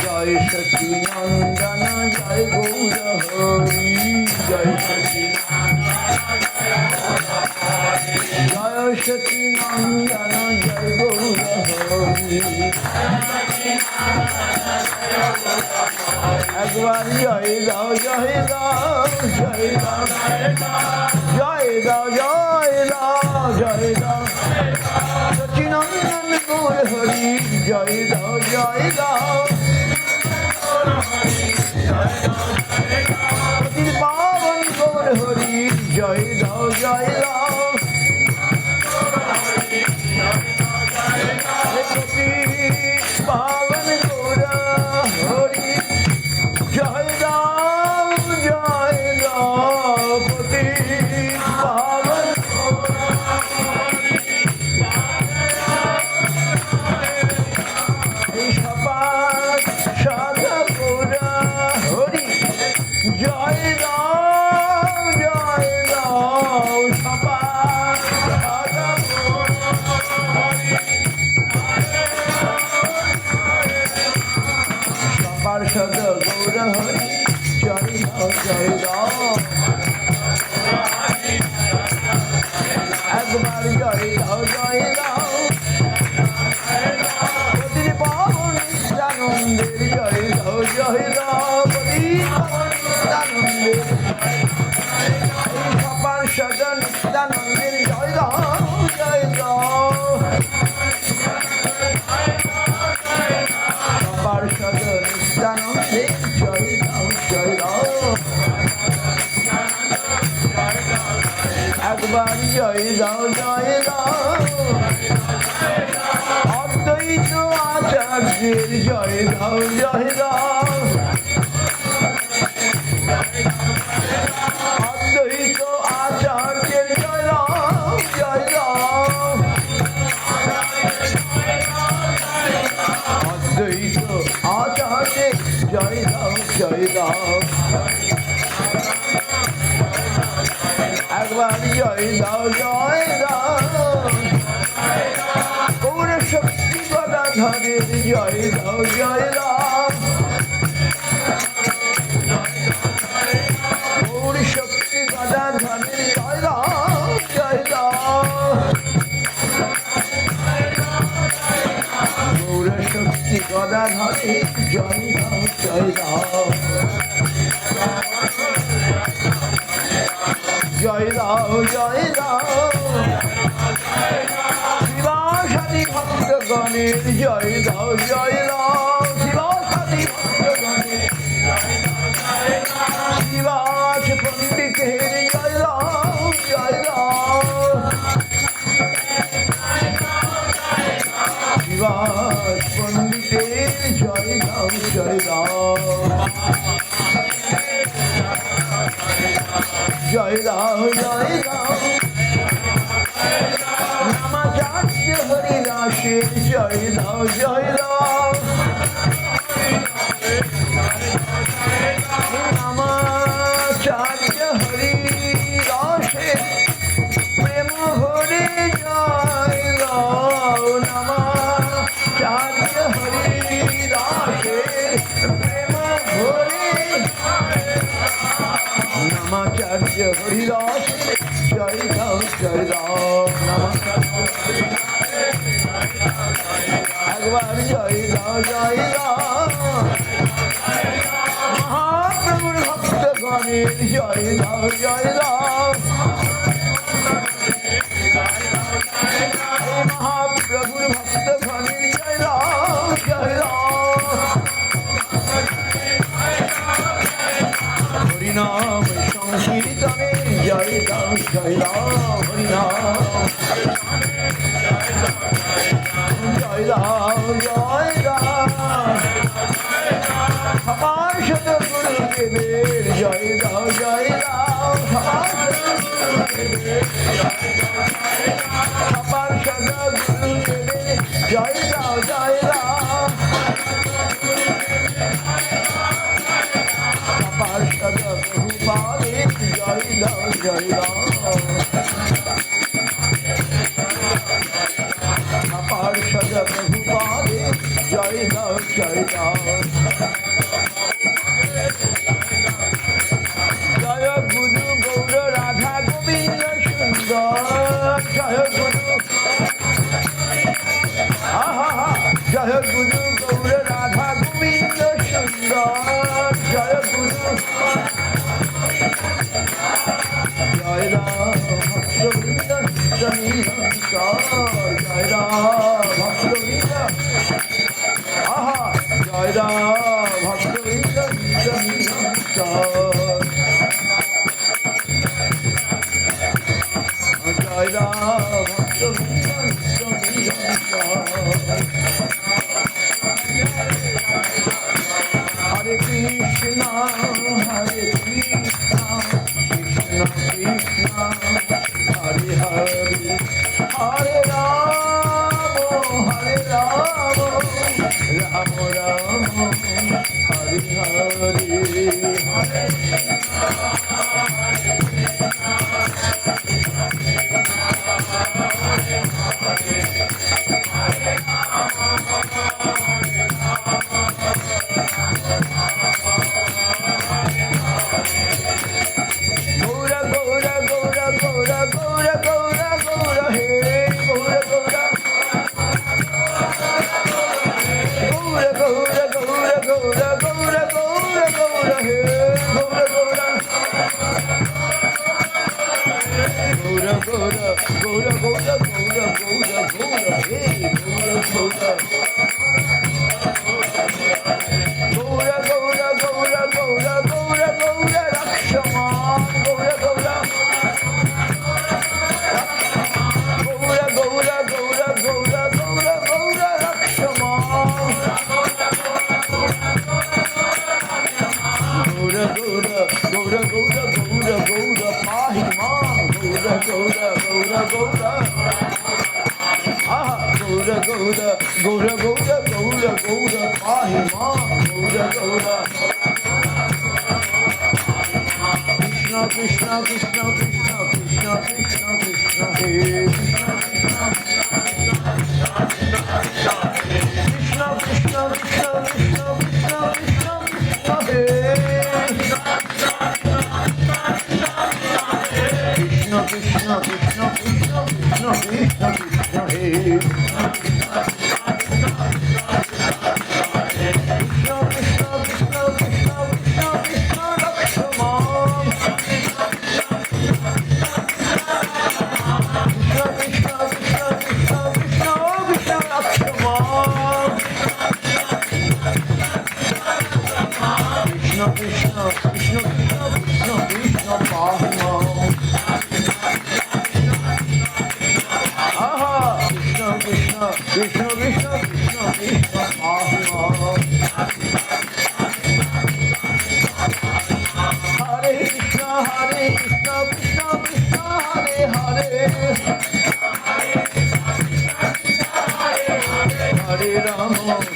জয় সচিনন্দন জয় গৌর হরি জয় জয় সচিনন্দন জয় গৌর হরি একবার জয় দাও জয় দাও জয় দাও জয় দাও জয় দাও জয় দাও সচিনন্দন গৌর হরি জয় দাও জয় দাও পাবন গৌর হরি জয় দাও জয় দাও পাবন গৌর হরি জয় দাও জয় দাও পতি পাবন সাধা গৌর হরি জয় দাও জয় দাও সবার সদ গৌর হরি জয় দাও জয় দাও একবার জয় দাও জয় দাও প্রতি পাবন আনন্দের জয় দাও জয় দাও প্রতি আনন্দের সবার সদন আনন্দের জয় দাও জয় দাও সবার সদন আনন্দের জয় দাও জয় দাও একবার জয় দাও জয় দাও অদ্বৈত আচার্যের জয় দাও জয় দাও অদ্বৈত আচার্যের জয় দাও জয় দাও অদ্বৈত আচার্যের জয় দাও জয় দাও একবার জয় দাও জয় দাও গৌর শক্তি গদাধরের জয় দাও জয় দাও গৌর শক্তি গদাধরের জয় দাও জয় দাও গৌর শক্তি গদাধরের জয় দাও জয় দাও জয় দাও জয় দাও শিবাসাদী ভক্তগণের জয় দাও জয় দাও শিবাসাদী ভক্তগণের শিবাস পণ্ডিতের জয় দাও জয় দাও শিবাস পণ্ডিতের জয় দাও জয় দাও জয় দাও জয় দাও নামাচার্য হরিদাসের জয় দাও জয় দাও নামাচার্য হরিদাসের প্রেম ভরে জয় দাও নামাচার্য হরিদাসের প্রেম ভরে নামাচার্য হরিদাস জয় দাও জয় দাও একবার জয় দাও জয় দাও মহাপ্রভুর ভক্তগণের জয় দাও জয় দাও মহাপ্রভুর ভক্তগণের জয় দাও জয় দাও হরিনাম সংকীর্তনে জয় দাও জয় দাও হরিনাম জয় দাও জয় দাও সবার শত গুরুদেবের জয় দাও জয় দাও সবার শত গুরুদেবের জয় দাও জয় দাও সবার শত প্রভুপাদের জয় দাও জয় দাও সবার শত জয় দাও জয় দাও জয় গুরু গৌর রাধা গোবিন্দ সুন্দর জয় গুরু জয় গুরু গৌর রাধা গোবিন্দ সুন্দর জয় গুরু জয় রাম ভক্তবৃন্দ জয় রাম ভক্তবৃন্দ জয় রাম ভক্তবৃন্দ জয় রাম ভক্তবৃন্দ হরে কৃষ্ণ হরে Krishna Krishna Hare Hare Hare Ram Ram Ram Hare Hare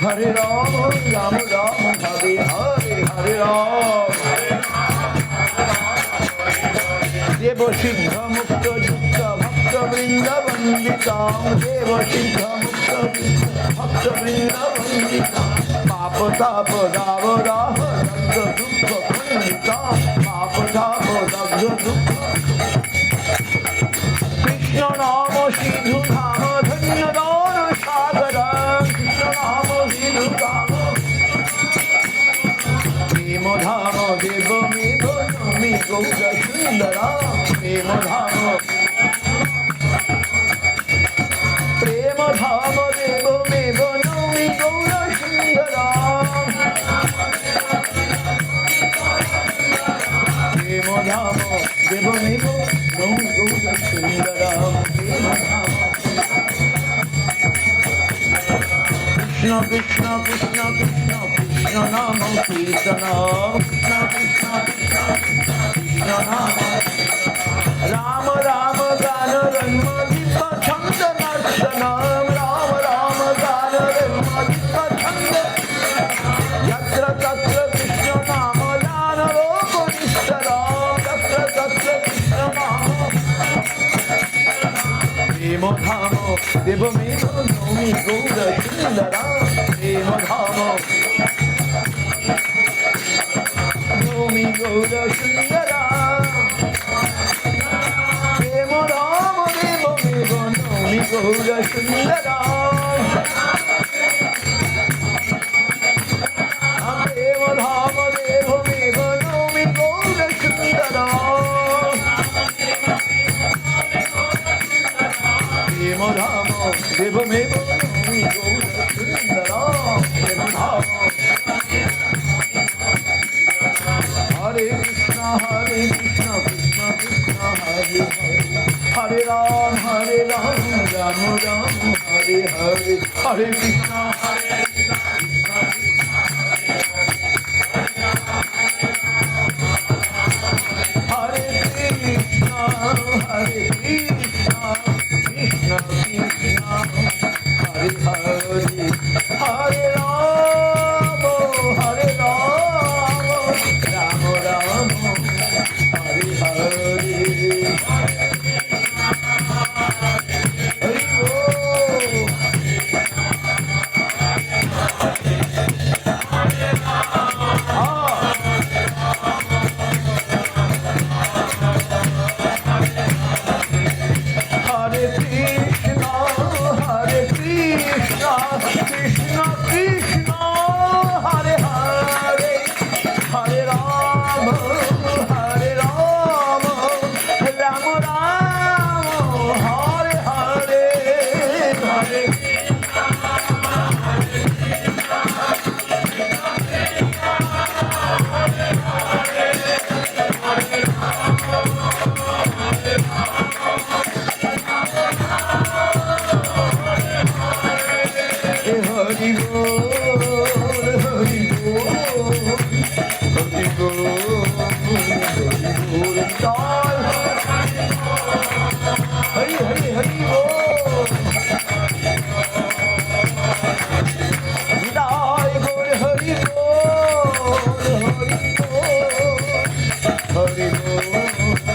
Hare Ram, Ram Ram, Hare Hare, Hare Ram. Devo Siddha Mukta Jukta Bhakta Vrinda Vanditam. Devo Siddha Mukta Bhakta Vrinda Vanditam. Papa Tapa Dava Raha Dagda Dukha Vanditam. Papa Tapa Dagda Dukha. Krishna Nama Sindhu Dhama Dhanya Dana Sagara. Krishna Nama Sindhu Dhama Prema Dhama Deva Meva Nami Gaura Sundara. Prema Dhama Prema Dhama Deva Meva Nami Gaura Sundara. Prema Dhama Deva Meva Nami Gaura Sundara. Prema Dhama Krishna Krishna Krishna Krishna Krishna Nama Kirtana. Krishna Krishna Krishna Krishna Nama Rama Rama Gana Ranma Dipa Chanda Narsanam. Rama Rama Gana Ranma Dipa Chanda Yatra Tatra Krishna Nama Jana Loka Nistaram. Yatra Tatra Krishna Nama Prema Dhama Deva Meva Nami Gaura Sundara. প্রেম ধাম নমি গৌর সুন্দরা প্রেম ধাম দেব মেব নমি গৌর সুন্দরা প্রেম ধাম দেব মেব নমি গৌর সুন্দরা প্রেম ধাম দেব মেব নমি গৌর সুন্দরা প্রেম ধাম Hare Krishna Krishna Krishna Hare Hare Hare Ram Ram Ram Hare Hare Hare Krishna Krishna Hare Krishna Krishna Krishna Hare Hare Hare Ram Hare Ram Ram Ram Hare Hare Hare Krishna Krishna Hare Hare Hare Ram Hare Ram Ram Ram Hare Hare Hare Hari Bol, Hari Bol, Hari Bol, Hari Bol, Hari Hari Bol, Jai Bol, Hari Bol, Hari Bol, Hari Bol, Hari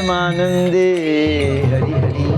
Manande Hari Hari